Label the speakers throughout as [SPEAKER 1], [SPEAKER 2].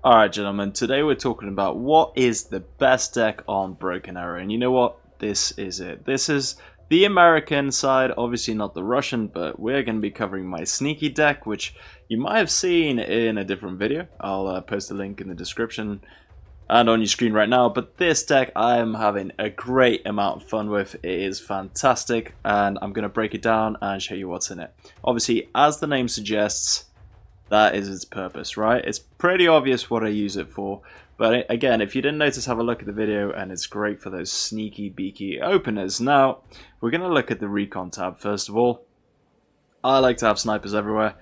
[SPEAKER 1] Alright gentlemen, today we're talking about what is the best deck on Broken Arrow, and you know what? This is it. This is the American side, obviously not the Russian, but we're going to be covering my sneaky deck, which you might have seen in a different video. I'll post a link in the description and on your screen right now, but this deck I am having a great amount of fun with. It is fantastic, and I'm going to break it down and show you what's in it. Obviously, as the name suggests, that is its purpose, right? It's pretty obvious what I use it for, but again, if you didn't notice, have a look at the video, and it's great for those sneaky beaky openers. Now, we're going to look at the Recon tab first of all. I like to have snipers everywhere.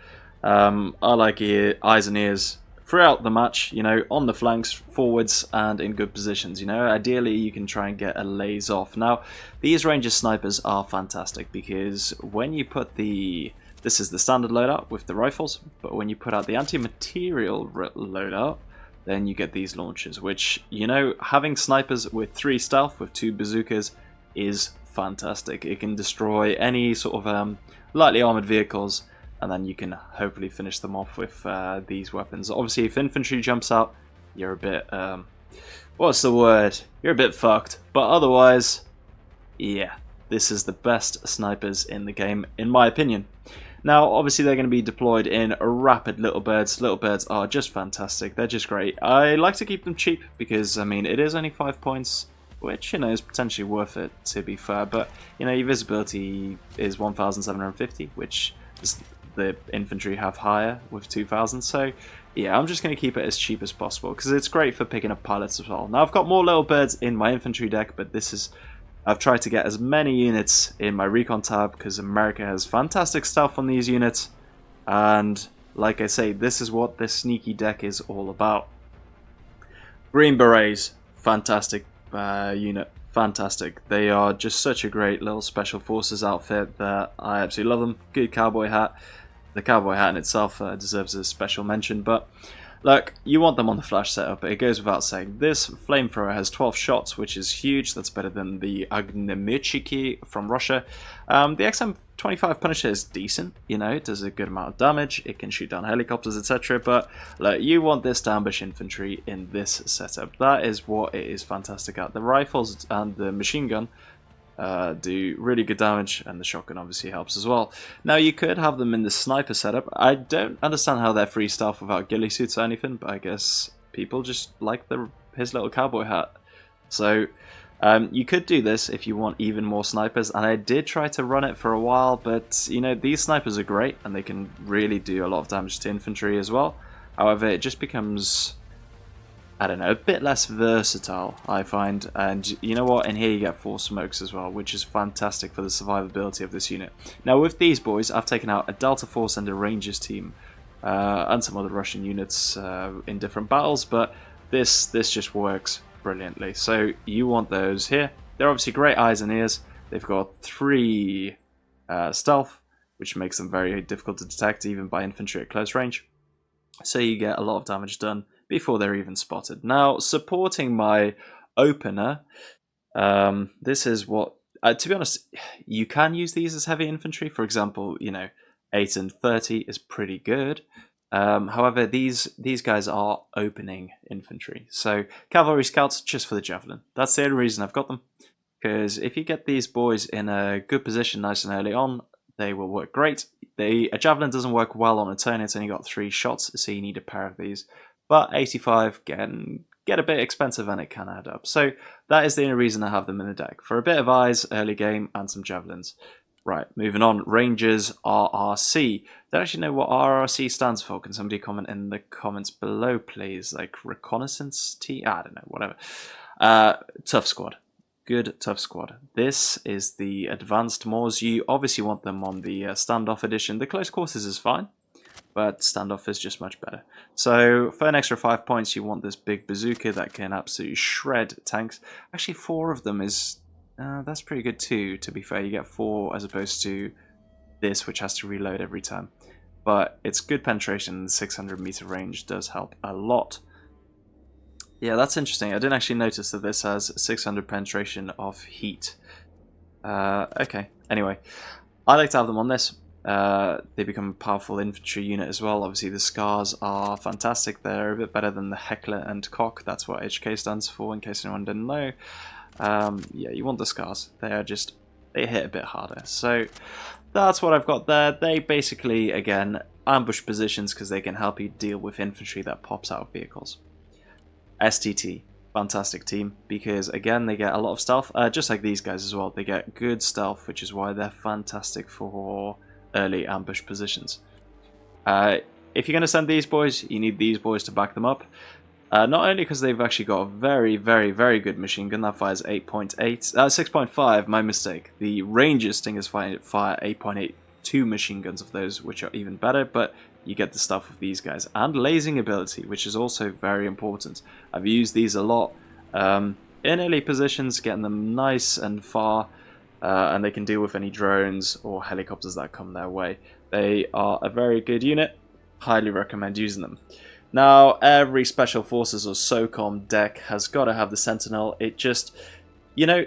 [SPEAKER 1] I like eyes and ears throughout the match, you know, on the flanks, forwards, and in good positions. You know, ideally you can try and get a laze off. Now, these Ranger snipers are fantastic because when you put this is the standard loadout with the rifles, but when you put out the anti-material loadout, then you get these launchers, which, you know, having snipers with 3 stealth with 2 bazookas is fantastic. It can destroy any sort of lightly armored vehicles, and then you can hopefully finish them off with these weapons. Obviously, if infantry jumps out, you're a bit, what's the word? You're a bit fucked. But otherwise, yeah, this is the best snipers in the game, in my opinion. Now, obviously, they're going to be deployed in rapid little birds. Little birds are just fantastic. They're just great. I like to keep them cheap because, I mean, it is only 5 points, which, you know, is potentially worth it, to be fair. But, you know, your visibility is 1,750, which is the infantry have higher with 2,000. So, yeah, I'm just going to keep it as cheap as possible because it's great for picking up pilots as well. Now, I've got more little birds in my infantry deck, but this is... I've tried to get as many units in my Recon tab because America has fantastic stuff on these units, and like I say, this is what this sneaky deck is all about. Green Berets, fantastic unit, fantastic. They are just such a great little special forces outfit that I absolutely love them. Good cowboy hat. The cowboy hat in itself deserves a special mention, but look, you want them on the flash setup, it goes without saying. This flamethrower has 12 shots, which is huge. That's better than the Agnemychiki from Russia. The XM25 Punisher is decent, you know, it does a good amount of damage, it can shoot down helicopters, etc. But look, you want this to ambush infantry in this setup. That is what it is fantastic at. The rifles and the machine gun do really good damage, and the shotgun obviously helps as well. Now, you could have them in the sniper setup. I don't understand how they're free stealth without ghillie suits or anything, but I guess people just like his little cowboy hat. So you could do this if you want even more snipers, and I did try to run it for a while, but you know, these snipers are great and they can really do a lot of damage to infantry as well. However, it just becomes, I don't know, a bit less versatile, I find. And you know what? In here you get 4 smokes as well, which is fantastic for the survivability of this unit. Now, with these boys, I've taken out a Delta Force and a Rangers team, and some other Russian units in different battles, but this just works brilliantly. So you want those here. They're obviously great eyes and ears. They've got 3 stealth, which makes them very difficult to detect, even by infantry at close range. So you get a lot of damage done before they're even spotted. Now, supporting my opener, this is what, to be honest, you can use these as heavy infantry. For example, you know, 8 and 30 is pretty good. However, these guys are opening infantry. So cavalry scouts just for the javelin. That's the only reason I've got them. Because if you get these boys in a good position nice and early on, they will work great. A javelin doesn't work well on a turn. It's only got 3 shots, so you need a pair of these. But 85 can get a bit expensive and it can add up. So that is the only reason I have them in the deck. For a bit of eyes, early game, and some javelins. Right, moving on. Rangers RRC. Don't actually know what RRC stands for. Can somebody comment in the comments below, please? Like reconnaissance T? I don't know, whatever. Tough squad. Good tough squad. This is the advanced Moors. You obviously want them on the standoff edition. The close quarters is fine, but standoff is just much better. So for an extra 5 points, you want this big bazooka that can absolutely shred tanks. Actually, 4 of them is, that's pretty good too, to be fair. You get 4 as opposed to this, which has to reload every time. But it's good penetration, and the 600 meter range does help a lot. Yeah, that's interesting. I didn't actually notice that this has 600 penetration of heat. Okay, anyway. I like to have them on this. They become a powerful infantry unit as well. Obviously the Scars are fantastic. They're a bit better than the Heckler and Cock. That's what HK stands for, in case anyone didn't know. Yeah, you want the Scars. They hit a bit harder. So that's what I've got there. They basically, again, ambush positions because they can help you deal with infantry that pops out of vehicles. STT, fantastic team, because again they get a lot of stealth, just like these guys as well. They get good stealth, which is why they're fantastic for early ambush positions. If you're going to send these boys, you need these boys to back them up. Not only because they've actually got a very, very, very good machine gun that fires 6.5, my mistake. The Ranger Stingers fire 8.82 machine guns of those, which are even better, but you get the stuff with these guys. And lasing ability, which is also very important. I've used these a lot in early positions, getting them nice and far, and they can deal with any drones or helicopters that come their way. They are a very good unit. Highly recommend using them. Now, every Special Forces or SOCOM deck has got to have the Sentinel. It just, you know,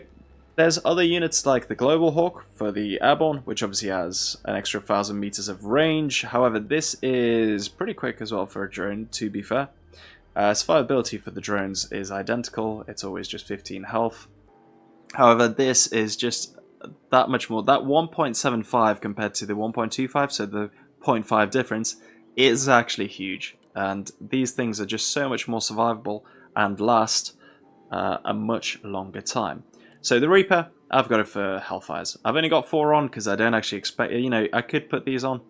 [SPEAKER 1] there's other units like the Global Hawk for the Airborne, which obviously has an extra 1,000 meters of range. However, this is pretty quick as well for a drone, to be fair. Survivability for the drones is identical. It's always just 15 health. However, this is just that much more. That 1.75 compared to the 1.25, so the 0.5 difference, is actually huge. And these things are just so much more survivable and last a much longer time. So the Reaper, I've got it for Hellfires. I've only got 4 on because I don't actually expect, you know, I could put these on.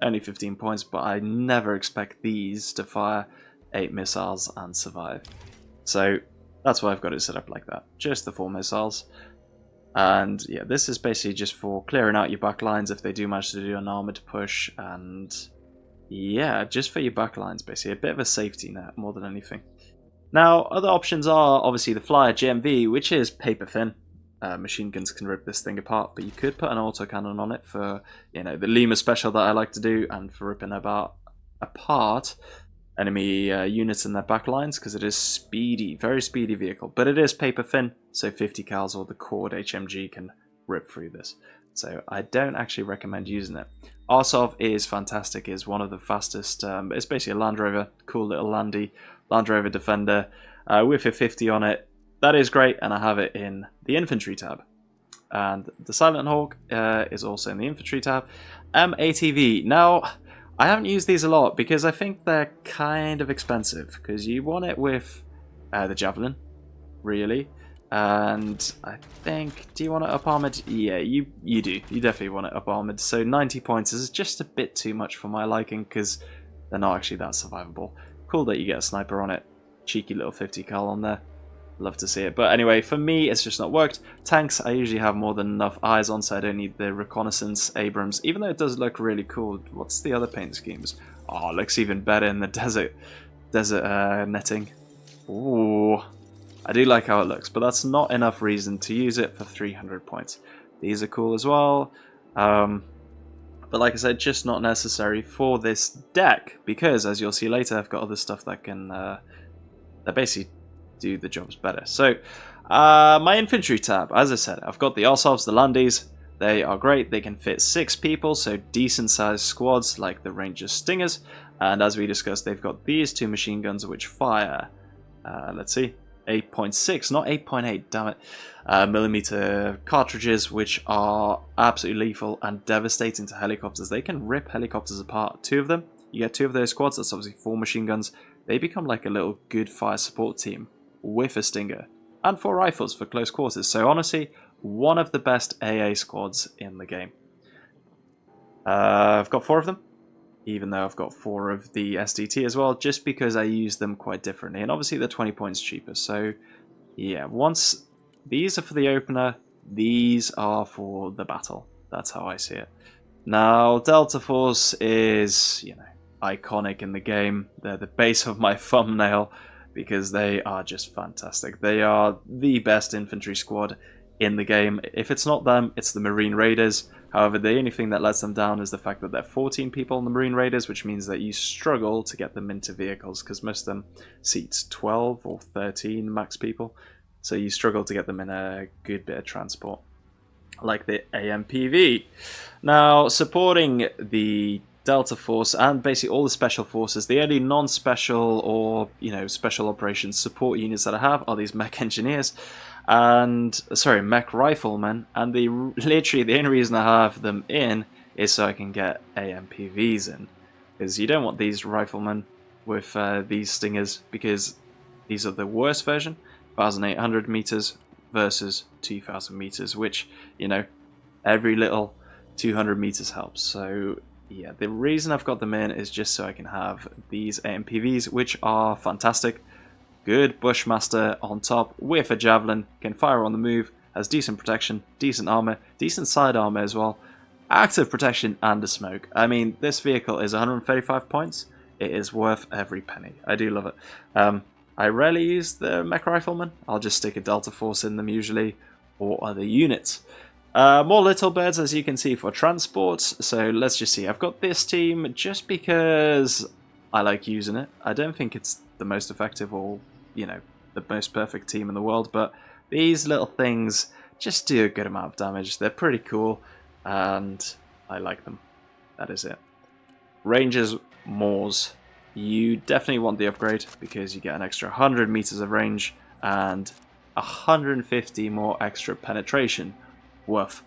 [SPEAKER 1] Only 15 points, but I never expect these to fire 8 missiles and survive. So that's why I've got it set up like that. Just the 4 missiles. And yeah, this is basically just for clearing out your back lines if they do manage to do an armored push, and yeah, just for your back lines, basically. A bit of a safety net, more than anything. Now, other options are obviously the Flyer GMV, which is paper thin. Machine guns can rip this thing apart, but you could put an autocannon on it for, you know, the Lima special that I like to do, and for ripping apart enemy units in their back lines, because it is speedy, very speedy vehicle. But it is paper thin, so 50 cals or the Cord HMG can rip through this. So I don't actually recommend using it. Arsov is fantastic, is one of the fastest, it's basically a Land Rover, cool little Land Rover Defender with a 50 on it. That is great, and I have it in the Infantry tab. And the Silent Hawk is also in the Infantry tab. ATV, now I haven't used these a lot because I think they're kind of expensive, because you want it with the Javelin, really. And I think, do you want it up armored? Yeah, you do. You definitely want it up armored. So 90 points is just a bit too much for my liking, because they're not actually that survivable. Cool that you get a sniper on it. Cheeky little 50 cal on there. Love to see it. But anyway, for me, it's just not worked. Tanks, I usually have more than enough eyes on, so I don't need the reconnaissance Abrams, even though it does look really cool. What's the other paint schemes? Oh, it looks even better in the desert netting. Ooh. I do like how it looks, but that's not enough reason to use it for 300 points. These are cool as well, but like I said, just not necessary for this deck, because as you'll see later, I've got other stuff that can that basically do the jobs better. So my infantry tab, as I said, I've got the Orsovs, the Landies. They are great. They can fit 6 people, so decent sized squads like the Ranger Stingers. And as we discussed, they've got these 2 machine guns which fire, let's see, 8.6, not 8.8, damn it, millimeter cartridges, which are absolutely lethal and devastating to helicopters. They can rip helicopters apart. 2 of them, you get 2 of those squads, that's obviously 4 machine guns. They become like a little good fire support team with a Stinger, and 4 rifles for close quarters. So honestly, one of the best AA squads in the game. I've got 4 of them, even though I've got 4 of the SDT as well, just because I use them quite differently. And obviously they're 20 points cheaper. So yeah, once these are for the opener, these are for the battle. That's how I see it. Now, Delta Force is, you know, iconic in the game. They're the base of my thumbnail because they are just fantastic. They are the best infantry squad in the game. If it's not them, it's the Marine Raiders. However, the only thing that lets them down is the fact that there are 14 people in the Marine Raiders, which means that you struggle to get them into vehicles, because most of them seats 12 or 13 max people. So you struggle to get them in a good bit of transport. like the AMPV. Now, supporting the Delta Force and basically all the special forces, the only non-special or, special operations support units that I have are these mech engineers and, mech riflemen, and literally the only reason I have them in is so I can get AMPVs in, because you don't want these riflemen with these stingers, because these are the worst version, 1,800 meters versus 2,000 meters, which, every little 200 meters helps. So yeah, the reason I've got them in is just so I can have these AMPVs, which are fantastic. Good Bushmaster on top with a javelin, can fire on the move, has decent protection, decent armor, decent side armor as well, active protection and a smoke. I mean, this vehicle is 135 points. It is worth every penny. I do love it. I rarely use the mech rifleman. I'll just stick a Delta Force in them usually, or other units. More little birds, as you can see, for transport. So let's just see. I've got this team just because I like using it. I don't think it's the most effective or, the most perfect team in the world, but these little things just do a good amount of damage. They're pretty cool, and I like them. That is it. Rangers, Moors. You definitely want the upgrade because you get an extra 100 meters of range and 150 more extra penetration. Woof.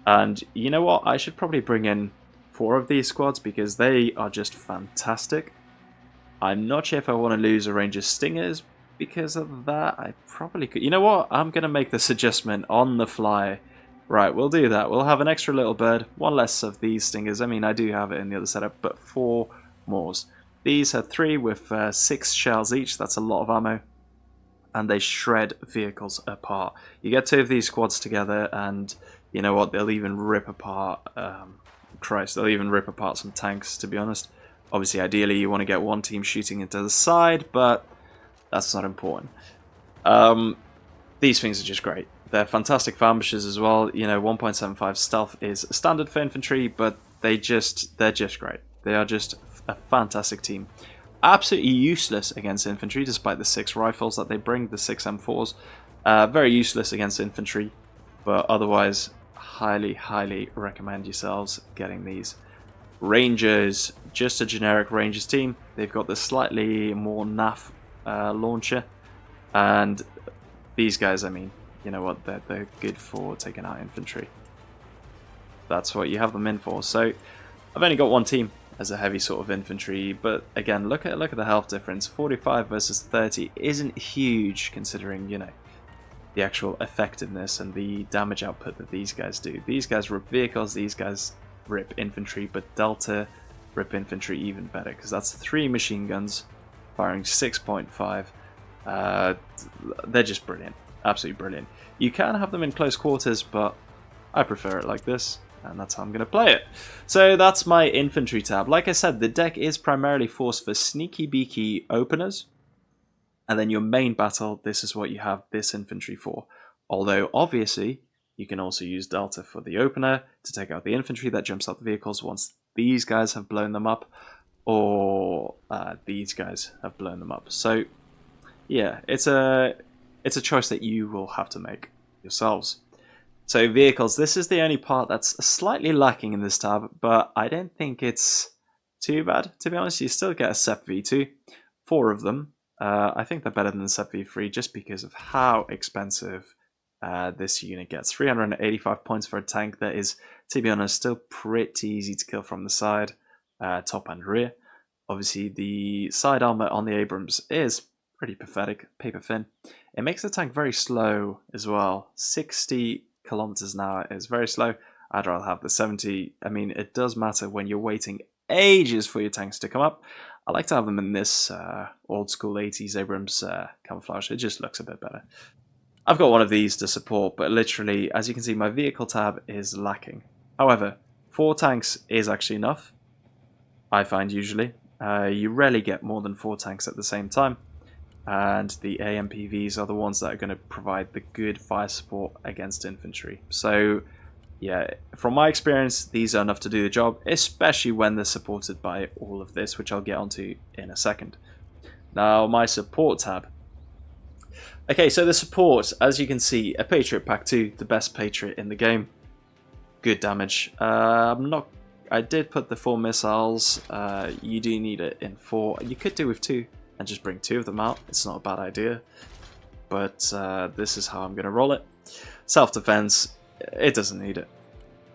[SPEAKER 1] And you know what? I should probably bring in 4 of these squads because they are just fantastic. I'm not sure if I want to lose a range of stingers because of that. I probably could. You know what? I'm going to make this adjustment on the fly. Right, we'll do that. We'll have an extra little bird, 1 less of these stingers. I mean, I do have it in the other setup, but 4 Moors. These are 3 with 6 shells each. That's a lot of ammo. And they shred vehicles apart. You get 2 of these squads together, and you know what? They'll even rip apart. They'll even rip apart some tanks. To be honest, obviously, ideally, you want to get 1 team shooting into the side, but that's not important. These things are just great. They're fantastic for ambushes as well. 1.75 stealth is standard for infantry, but they're just great. They are just a fantastic team. Absolutely useless against infantry, despite the 6 rifles that they bring, the 6 M4s. Very useless against infantry, but otherwise, highly recommend yourselves getting these. Rangers, just a generic Rangers team. They've got the slightly more naff launcher, and these guys, I mean, you know what, they're good for taking out infantry. That's what you have them in for. So I've only got 1 team as a heavy sort of infantry, but again, look at the health difference. 45 versus 30 isn't huge considering, the actual effectiveness and the damage output that these guys do. These guys rip vehicles, these guys rip infantry, but Delta rip infantry even better because that's 3 machine guns firing 6.5. They're just brilliant. Absolutely brilliant. You can have them in close quarters, but I prefer it like this, and that's how I'm going to play it. So that's my infantry tab. Like I said, the deck is primarily forced for sneaky beaky openers, and then your main battle, this is what you have this infantry for. Although, obviously, you can also use Delta for the opener to take out the infantry that jumps out the vehicles once these guys have blown them up, or these guys have blown them up. So, yeah, it's a choice that you will have to make yourselves. So vehicles, this is the only part that's slightly lacking in this tab, but I don't think it's too bad. To be honest, you still get a SEP V2, 4 of them. I think they're better than the SEP V3 just because of how expensive this unit gets. 385 points for a tank that is, to be honest, still pretty easy to kill from the side, top and rear. Obviously, the side armor on the Abrams is pretty pathetic, paper thin. It makes the tank very slow as well. 60 kilometers an hour is very slow. I'd rather have the 70. I mean, it does matter when you're waiting ages for your tanks to come up. I like to have them in this old school 80s Abrams camouflage. It just looks a bit better. I've got one of these to support, but literally, as you can see, my vehicle tab is lacking. However, 4 tanks is actually enough, I find usually. You rarely get more than 4 tanks at the same time. And the AMPVs are the ones that are going to provide the good fire support against infantry. So, yeah, from my experience, these are enough to do the job, especially when they're supported by all of this, which I'll get onto in a second. Now, my support tab. Okay, so the support, as you can see, a Patriot Pack 2, the best Patriot in the game. good damage. I did put the 4 missiles. You do need it in 4. You could do with 2 and just bring 2 of them out. It's not a bad idea. But this is how I'm going to roll it. Self-defense, it doesn't need it.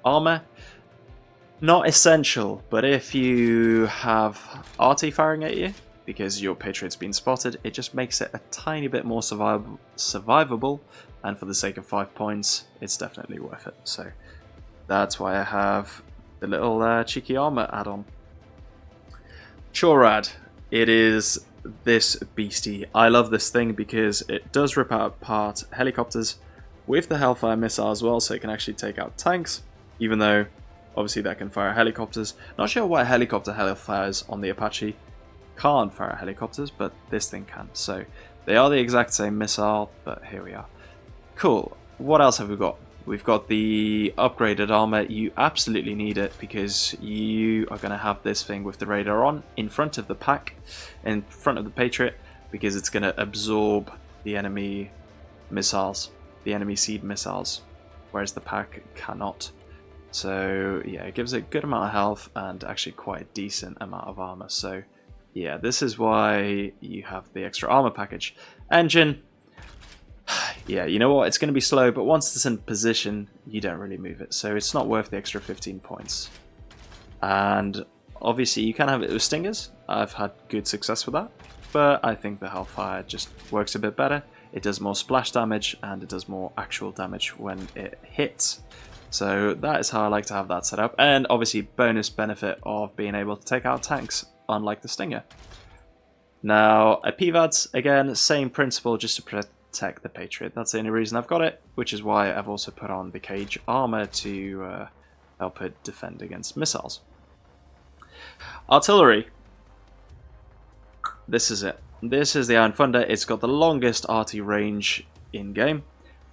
[SPEAKER 1] Armor, not essential, but if you have RT firing at you, because your Patriot's been spotted, it just makes it a tiny bit more survivable, and for the sake of 5 points, it's definitely worth it. So that's why I have the little cheeky armor add-on. Chorad, it is this beastie. I love this thing because it does rip apart helicopters with the Hellfire missile as well, so it can actually take out tanks, even though obviously that can fire helicopters. Not sure why helicopter Hellfires on the Apache can't fire helicopters, but this thing can. So they are the exact same missile, but here we are. Cool. What else have we got? We've got the upgraded armor. You absolutely need it because you are going to have this thing with the radar on in front of the pack, in front of the Patriot, because it's going to absorb the enemy missiles, the enemy seed missiles, whereas the pack cannot. So yeah, it gives it a good amount of health and actually quite a decent amount of armor. So yeah, this is why you have the extra armor package. Engine, yeah, you know what, it's going to be slow, but once it's in position, you don't really move it. So it's not worth the extra 15 points. And obviously you can have it with stingers. I've had good success with that. But I think the Hellfire just works a bit better. It does more splash damage and it does more actual damage when it hits. So that is how I like to have that set up. And obviously bonus benefit of being able to take out tanks, unlike the Stinger. Now, a PVADS, again, same principle, just to protect the Patriot. That's the only reason I've got it, which is why I've also put on the cage armor to help it defend against missiles. Artillery. This is it. This is the Iron Thunder. It's got the longest RT range in-game.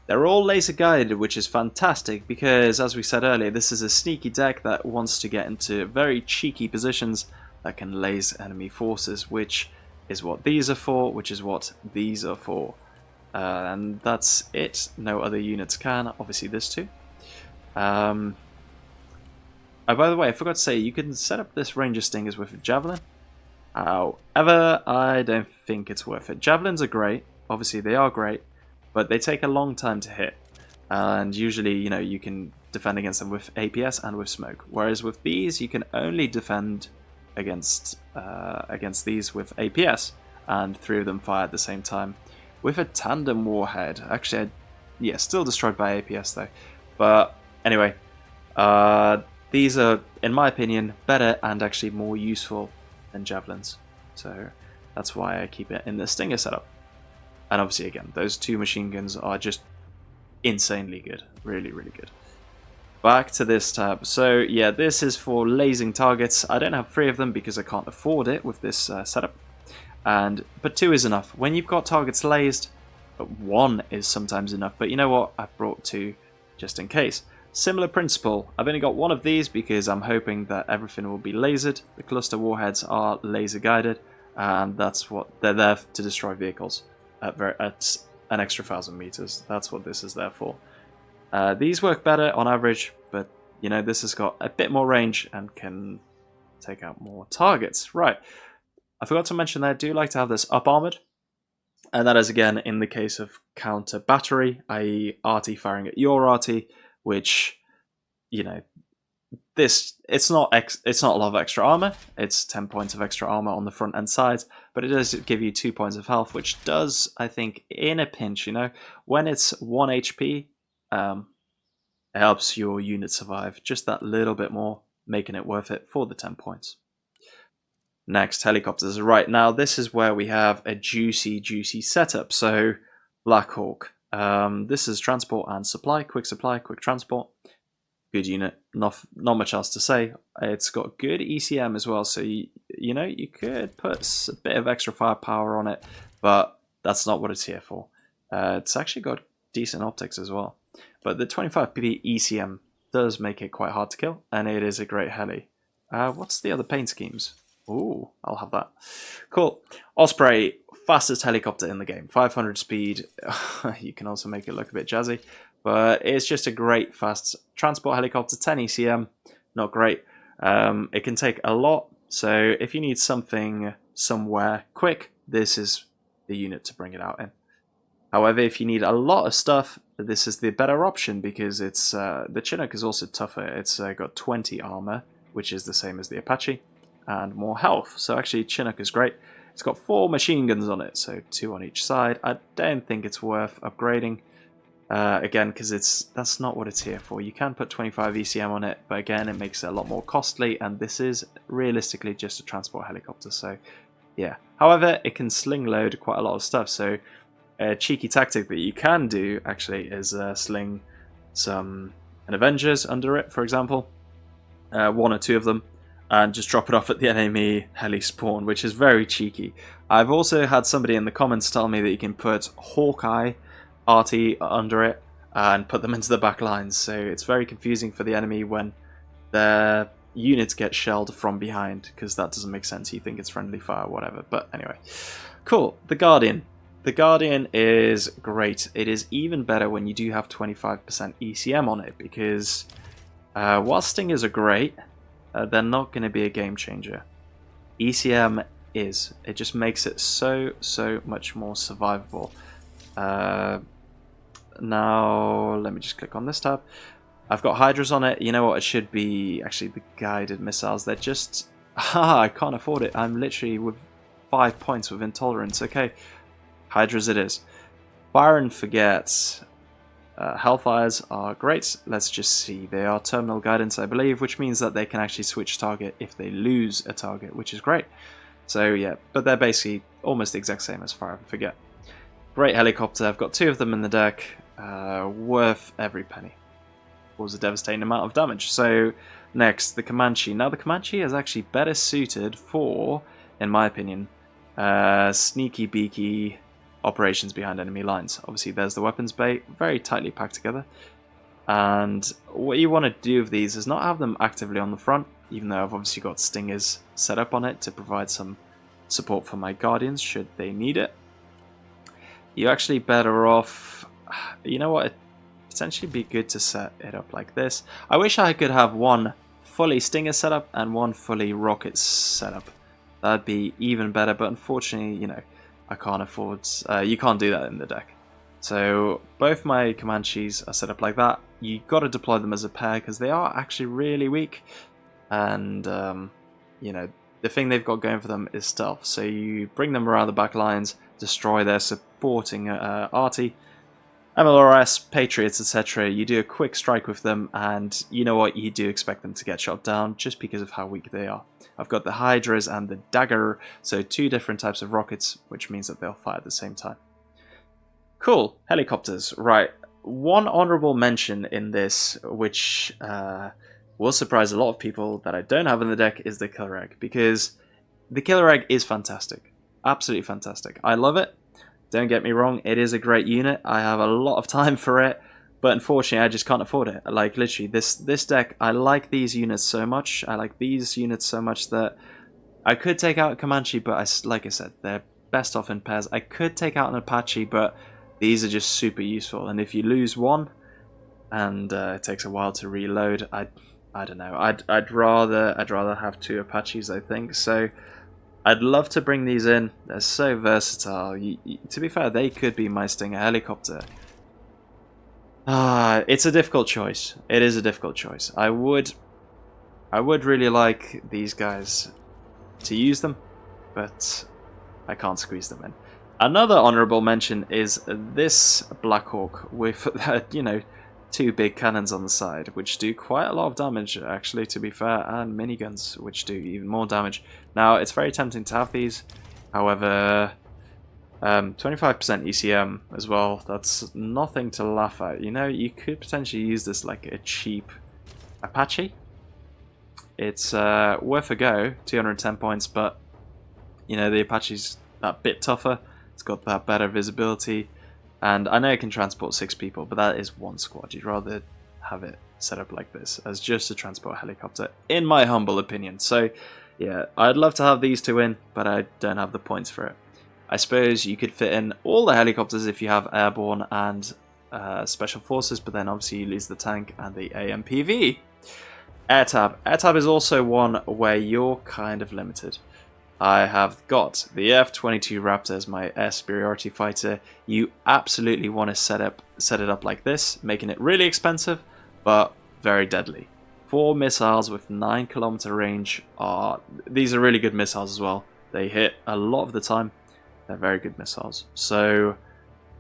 [SPEAKER 1] They're all laser guided, which is fantastic because, as we said earlier, this is a sneaky deck that wants to get into very cheeky positions that can laser enemy forces, which is what these are for, which is what these are for. And that's it. No other units can. Obviously this too. Oh, by the way, I forgot to say, you can set up this Ranger Stingers with a Javelin. However, I don't think it's worth it. Javelins are great. Obviously they are great. But they take a long time to hit, and usually, you know, you can defend against them with APS and with smoke. Whereas with these, you can only defend against these with APS, and 3 of them fire at the same time with a tandem warhead. Actually, yeah, still destroyed by APS though. But anyway, these are, in my opinion, better and actually more useful than javelins. So that's why I keep it in the Stinger setup. And obviously, again, those 2 machine guns are just insanely good. Really, really good. Back to this tab. So, yeah, this is for lasing targets. I don't have 3 of them because I can't afford it with this setup. But 2 is enough. When you've got targets lased, 1 is sometimes enough. But you know what? I've brought 2 just in case. Similar principle. I've only got 1 of these because I'm hoping that everything will be lasered. The cluster warheads are laser guided. And that's what they're there to destroy vehicles. At an extra 1,000 meters. That's what this is there for. These work better on average, but you know, this has got a bit more range and can take out more targets. Right, I forgot to mention that I do like to have this up armored, and that is again in the case of counter battery, i.e. RT firing at your RT, which, you know, it's not a lot of extra armor. It's 10 points of extra armor on the front and sides, but it does give you 2 points of health, which does, I think, in a pinch, you know, when it's 1 HP, it helps your unit survive just that little bit more, making it worth it for the 10 points. Next, helicopters. Right, now this is where we have a juicy setup. So, Black Hawk. This is transport and supply, quick transport. Good unit, not much else to say. It's got good ECM as well, so you know, you could put a bit of extra firepower on it, but that's not what it's here for. It's actually got decent optics as well, but the 25 PP ECM does make it quite hard to kill, and it is a great heli. What's the other paint schemes? Ooh, I'll have that. Cool. Osprey, fastest helicopter in the game, 500 speed. You can also make it look a bit jazzy, but it's just a great fast transport helicopter. 10 ECM, not great. It can take a lot, so if you need something somewhere quick, this is the unit to bring it out in. However, if you need a lot of stuff, this is the better option because it's the Chinook is also tougher. It's got 20 armor, which is the same as the Apache, and more health. So actually, Chinook is great. It's got 4 machine guns on it, so 2 on each side. I don't think it's worth upgrading. Again, because that's not what it's here for. You can put 25 ECM on it, but again, it makes it a lot more costly, and this is realistically just a transport helicopter, so yeah. However, it can sling load quite a lot of stuff, so a cheeky tactic that you can do, actually, is sling an Avengers under it, for example, 1 or 2 of them, and just drop it off at the enemy heli spawn, which is very cheeky. I've also had somebody in the comments tell me that you can put Hawkeye RT under it and put them into the back lines, so it's very confusing for the enemy when their units get shelled from behind, because that doesn't make sense. You think it's friendly fire or whatever, but anyway. Cool. The Guardian. The Guardian is great. It is even better when you do have 25% ECM on it, because while Stingers are great, they're not going to be a game changer. ECM is. It just makes it so much more survivable. Now, let me just click on this tab. I've got Hydras on it. You know what? It should be actually the guided missiles. They're just... I can't afford it. I'm literally with 5 points with Intolerance. Okay, Hydras it is. Fire and Forget. Hellfires are great. Let's just see. They are terminal guidance, I believe, which means that they can actually switch target if they lose a target, which is great. So yeah, but they're basically almost the exact same as Fire and Forget. Great helicopter. I've got 2 of them in the deck. Worth every penny. Was a devastating amount of damage. So next, the Comanche. Now the Comanche is actually better suited for, in my opinion, sneaky beaky operations behind enemy lines. Obviously there's the weapons bay, very tightly packed together, and what you want to do with these is not have them actively on the front, even though I've obviously got Stingers set up on it to provide some support for my Guardians should they need it. You're actually better off, you know what, it'd potentially be good to set it up like this. I wish I could have one fully Stinger setup and one fully Rocket setup. That'd be even better, but unfortunately, you know, I can't afford, you can't do that in the deck. So both my Comanches are set up like that. You got to deploy them as a pair because they are actually really weak, and you know, the thing they've got going for them is stealth. So you bring them around the back lines, destroy their supporting arty, MLRS, Patriots, etc. You do a quick strike with them, and you know what, you do expect them to get shot down just because of how weak they are. I've got the Hydras and the Dagger, so 2 different types of rockets, which means that they'll fire at the same time. Cool. Helicopters. Right. One honorable mention in this, which will surprise a lot of people that I don't have in the deck, is the Killer Egg, because the Killer Egg is fantastic. Absolutely fantastic. I love it. Don't get me wrong, it is a great unit. I have a lot of time for it, but unfortunately I just can't afford it. Like, literally, this deck, I like these units so much. I like these units so much that I could take out a Comanche, but like I said, they're best off in pairs. I could take out an Apache, but these are just super useful. And if you lose one, and it takes a while to reload, I don't know. I'd rather have 2 Apaches, I think. So I'd love to bring these in. They're so versatile. To be fair, they could be my Stinger helicopter. It's a difficult choice. It is a difficult choice. I would really like these guys to use them, but I can't squeeze them in. Another honorable mention is this Black Hawk with, you know, 2 big cannons on the side, which do quite a lot of damage, actually, to be fair, and miniguns, which do even more damage. Now, it's very tempting to have these, however, 25% ECM as well, that's nothing to laugh at. You know, you could potentially use this like a cheap Apache. It's worth a go, 210 points, but, you know, the Apache's that bit tougher, it's got that better visibility. And I know it can transport 6 people, but that is 1 squad. You'd rather have it set up like this as just a transport helicopter, in my humble opinion. So, yeah, I'd love to have these 2 in, but I don't have the points for it. I suppose you could fit in all the helicopters if you have airborne and special forces, but then obviously you lose the tank and the AMPV. Air tab. Air tab is also one where you're kind of limited. I have got the F-22 Raptor as my air superiority fighter. You absolutely want to set it up like this, making it really expensive, but very deadly. 4 missiles with 9-kilometer range these are really good missiles as well. They hit a lot of the time. They're very good missiles. So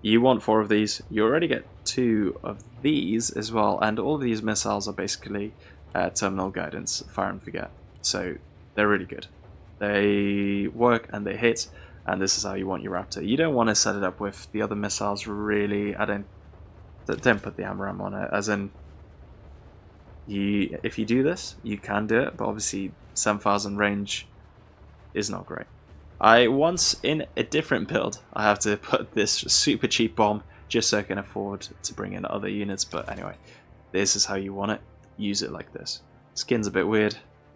[SPEAKER 1] you want 4 of these. You already get 2 of these as well, and all of these missiles are basically terminal guidance, fire and forget. So they're really good. They work and they hit, and this is how you want your Raptor. You don't want to set it up with the other missiles, really. Don't put the AMRAAM on it, as in, if you do this, you can do it, but obviously 7,000 range is not great. Once in a different build, I have to put this super cheap bomb just so I can afford to bring in other units, but anyway, this is how you want it. Use it like this. Skin's a bit weird.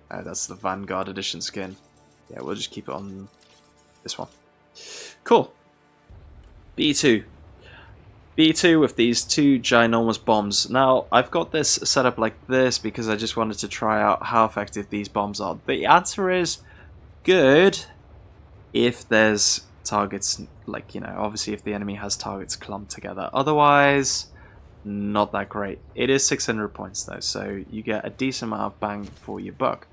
[SPEAKER 1] That's the Vanguard Edition skin. Yeah, we'll just keep it on this one. Cool. B2. B2 with these 2 ginormous bombs. Now, I've got this set up like this because I just wanted to try out how effective these bombs are. The answer is good if there's targets, like, you know, obviously if the enemy has targets clumped together. Otherwise, not that great. It is 600 points though, so you get a decent amount of bang for your buck.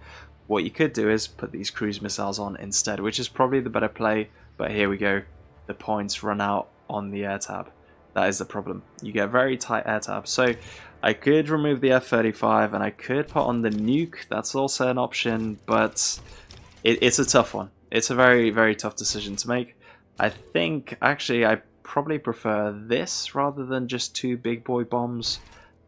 [SPEAKER 1] What you could do is put these cruise missiles on instead, which is probably the better play, but here we go. The points run out on the air tab. That is the problem. You get very tight air tab. So I could remove the F-35 and I could put on the nuke. That's also an option, but it's a tough one. It's a very, very tough decision to make. I think, actually, I probably prefer this rather than just 2 big boy bombs.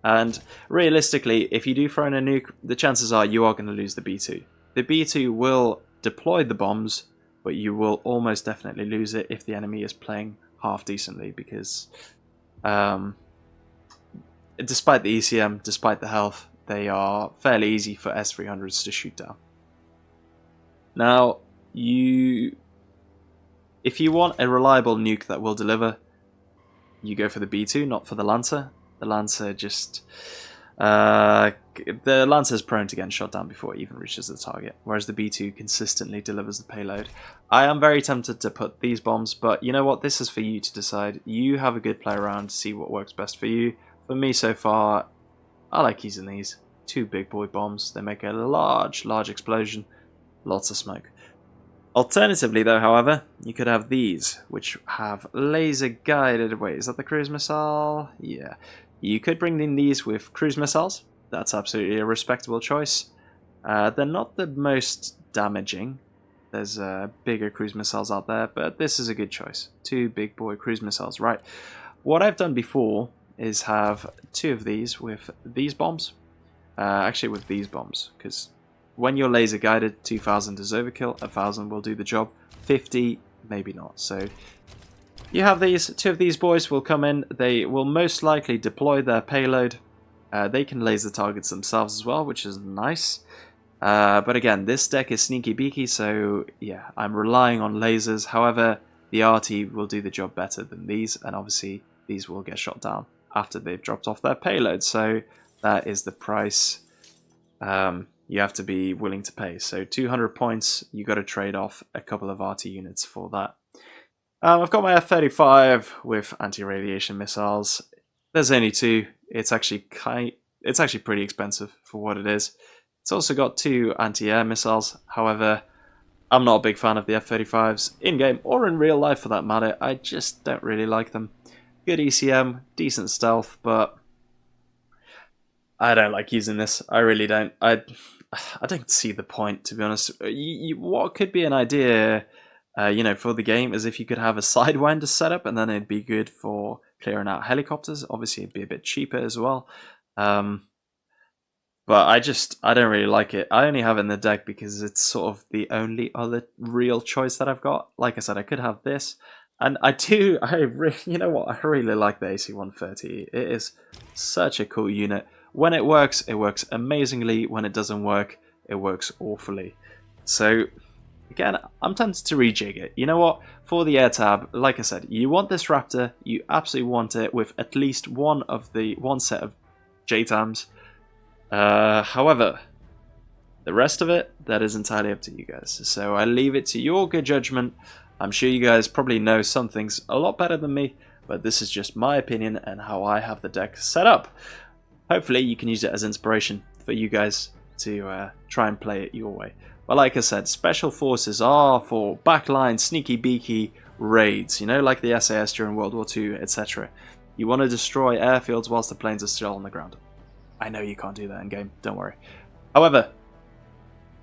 [SPEAKER 1] And realistically, if you do throw in a nuke, the chances are you are going to lose the B2. The B2 will deploy the bombs, but you will almost definitely lose it if the enemy is playing half decently, because despite the ECM, despite the health, they are fairly easy for S-300s to shoot down. Now, if you want a reliable nuke that will deliver, you go for the B2, not for the Lancer. The Lancer just... the Lancer is prone to getting shot down before it even reaches the target, whereas the B2 consistently delivers the payload. I am very tempted to put these bombs, but you know what? This is for you to decide. You have a good play around, see what works best for you. For me so far, I like using these 2 big boy bombs. They make a large explosion, lots of smoke. Alternatively though, however, you could have these, which have laser guided... Wait, is that the cruise missile? Yeah. You could bring in these with cruise missiles. That's absolutely a respectable choice. They're not the most damaging. There's bigger cruise missiles out there, but this is a good choice. 2 big boy cruise missiles, right? What I've done before is have 2 of these with these bombs. Actually with these bombs, because when you're laser guided, 2,000 is overkill, 1,000 will do the job, 50 maybe not. So you have these, 2 of these boys will come in, they will most likely deploy their payload. They can laser targets themselves as well, which is nice. But again, this deck is sneaky beaky, so yeah, I'm relying on lasers. However, the RT will do the job better than these, and obviously these will get shot down after they've dropped off their payload. So that is the price you have to be willing to pay. So 200 points, you got to trade off a couple of RT units for that. I've got my F-35 with anti-radiation missiles. There's only 2. It's actually pretty expensive for what it is. It's also got 2 anti-air missiles. However, I'm not a big fan of the F-35s in-game or in real life for that matter. I just don't really like them. Good ECM, decent stealth, but I don't like using this. I really don't. I don't see the point, to be honest. What could be an idea, you know, for the game is if you could have a Sidewinder setup, and then it'd be good for clearing out helicopters. Obviously, it'd be a bit cheaper as well. But I don't really like it. I only have it in the deck because it's sort of the only other real choice that I've got. Like I said, I could have this. And you know what? I really like the AC-130. It is such a cool unit. When it works amazingly. When it doesn't work, it works awfully. So, Again, I'm tempted to rejig it. You know what? For the air tab, like I said, you want this Raptor, you absolutely want it with at least one set of JTAMs. However, the rest of it, that is entirely up to you guys. So I leave it to your good judgment. I'm sure you guys probably know some things a lot better than me, but this is just my opinion and how I have the deck set up. Hopefully you can use it as inspiration for you guys to try and play it your way. But like I said, special forces are for backline, sneaky beaky raids, you know, like the SAS during World War II, etc. You want to destroy airfields whilst the planes are still on the ground. I know you can't do that in game, don't worry. However,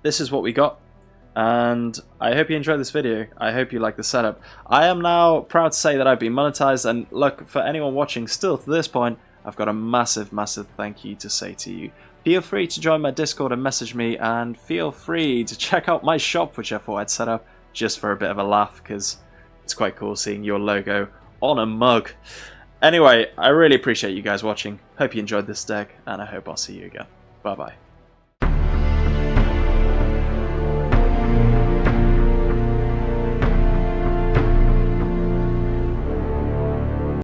[SPEAKER 1] this is what we got, and I hope you enjoyed this video. I hope you like the setup. I am now proud to say that I've been monetized, and look, for anyone watching still to this point, I've got a massive thank you to say to you. Feel free to join my Discord and message me, and feel free to check out my shop, which I thought I'd set up just for a bit of a laugh, because it's quite cool seeing your logo on a mug. Anyway, I really appreciate you guys watching. Hope you enjoyed this deck, and I hope I'll see you again. Bye bye.